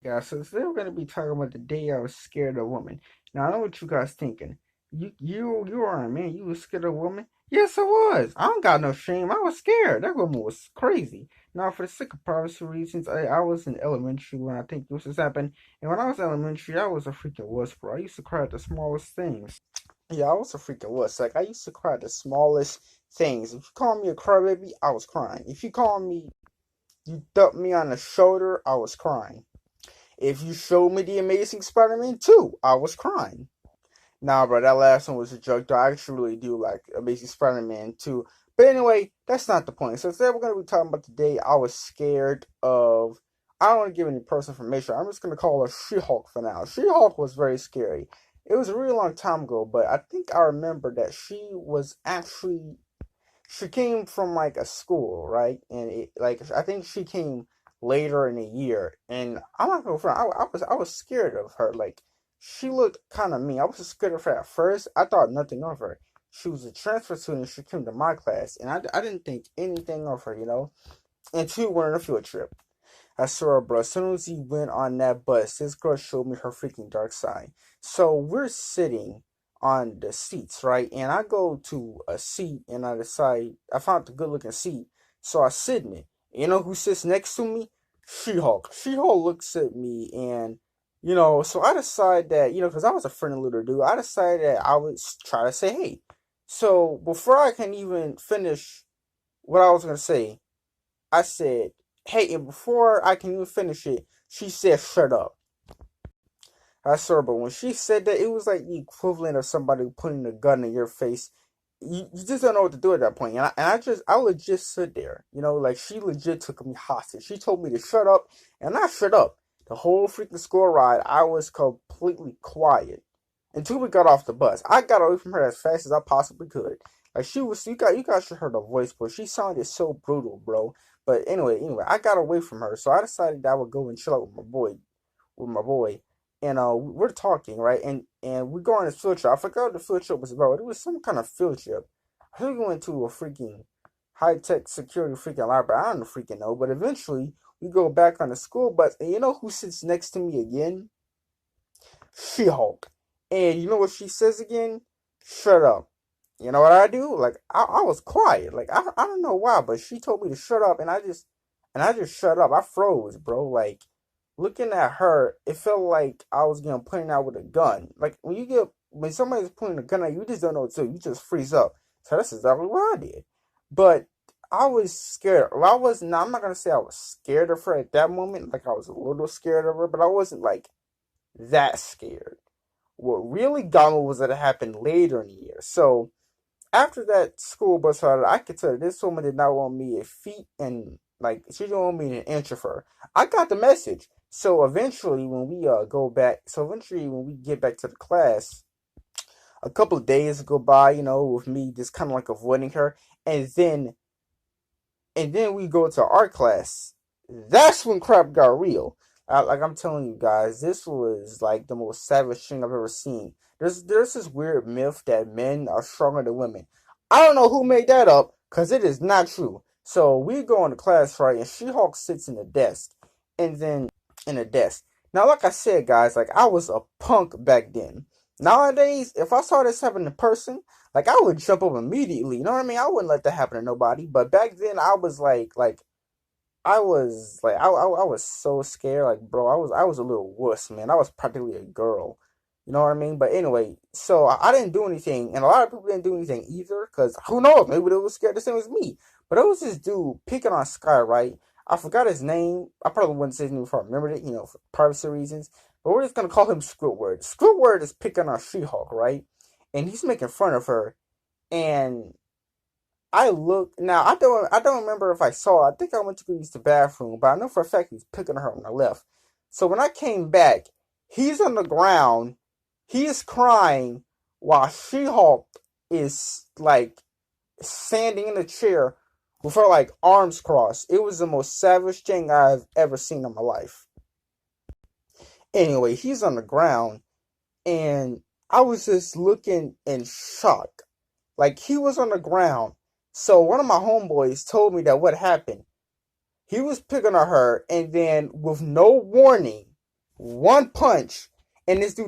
Yeah, so today we're gonna be talking about the day I was scared of a woman. Now I know what you guys thinking. You are, man. You was scared of a woman? Yes, I was. I don't got no shame. I was scared. That woman was crazy. Now, for the sake of privacy reasons, I was in elementary when I think this was happened. And when I was elementary, I was a freaking wuss, bro. I used to cry at the smallest things. Yeah, I was a freaking wuss. Like I used to cry at the smallest things. If you call me a crybaby, I was crying. If you thumped me on the shoulder, I was crying. If you showed me the Amazing Spider-Man 2, I was crying. Nah, bro, that last one was a joke, though. I actually really do like Amazing Spider-Man 2. But anyway, that's not the point. So today we're going to be talking about the day I was scared of. I don't want to give any personal information. I'm just going to call her She-Hulk for now. She-Hulk was very scary. It was a really long time ago, but I think I remember that she came from like a school, right? And I think she came later in the year, and I'm not gonna front. I was scared of her. Like she looked kind of mean. I was scared of her at first. I thought nothing of her. She was a transfer student. She came to my class, and I didn't think anything of her, you know. And two, went on a field trip. I swear, bro. As soon as he went on that bus, this girl showed me her freaking dark side. So we're sitting on the seats, right? And I go to a seat and I decide I found a good looking seat. So I sit in it. You know who sits next to me? She-Hulk. She-Hulk looks at me and so I decide that, because I was a friendly little dude, I decided that I would try to say hey. So before I can even finish what I was gonna say, I said, hey, and before I can even finish it, she said, shut up. I swear, but when she said that, it was like the equivalent of somebody putting a gun in your face. You just don't know what to do at that point. I legit stood there. Like she legit took me hostage. She told me to shut up, and I shut up. The whole freaking school ride, I was completely quiet until we got off the bus. I got away from her as fast as I possibly could. Like she was, you guys should heard her voice, but she sounded so brutal, bro. But anyway, I got away from her, so I decided that I would go and chill out with my boy, and we're talking, right, and we go on this field trip. I forgot what the field trip was about. It was some kind of field trip. I think we went to a freaking high tech security freaking library. I don't freaking know, but eventually we go back on the school bus, and you know who sits next to me again? She-Hulk. And you know what she says again? Shut up. You know what I do? Like I was quiet. Like I don't know why, but she told me to shut up, and I just shut up. I froze, bro. Like looking at her, it felt like I was getting pointed out with a gun. Like when somebody's pointing a gun at you, you just don't know what to do. You just freeze up. So that's exactly what I did. But I was scared. Well, I was not. I'm not gonna say I was scared of her at that moment. Like I was a little scared of her, but I wasn't like that scared. What really got me was that it happened later in the year. So after that school bus ride, I could tell this woman did not want me a feet and like she didn't want me an inch of her. I got the message. So eventually, when we get back to the class, a couple of days go by, with me just kind of like avoiding her, and then we go to art class. That's when crap got real. Like I'm telling you guys, this was like the most savage thing I've ever seen. There's this weird myth that men are stronger than women. I don't know who made that up, cause it is not true. So we go into class, right, and She-Hulk sits in the desk, and then in the desk. Now, like I said, guys, like I was a punk back then. Nowadays, if I saw this happen in person, like I would jump up immediately. You know what I mean? I wouldn't let that happen to nobody. But back then, I was like I was like I was so scared, like bro, I was a little wuss, man. I was practically a girl. You know what I mean? But anyway, so I didn't do anything, and a lot of people didn't do anything either, cause who knows? Maybe they were scared the same as me. But it was this dude picking on Sky, right? I forgot his name. I probably wouldn't say his name if I remembered it, for privacy reasons. But we're just gonna call him Squidward. Squidward is picking on She-Hulk, right? And he's making fun of her, and I look now. I don't remember if I saw. I think I went to go use the bathroom, but I know for a fact he's picking her on the left. So when I came back, he's on the ground. He is crying while She-Hulk is like standing in a chair with her like arms crossed. It was the most savage thing I've ever seen in my life. Anyway, he's on the ground, and I was just looking in shock. Like he was on the ground. So one of my homeboys told me that what happened. He was picking on her, and then with no warning, one punch, and this dude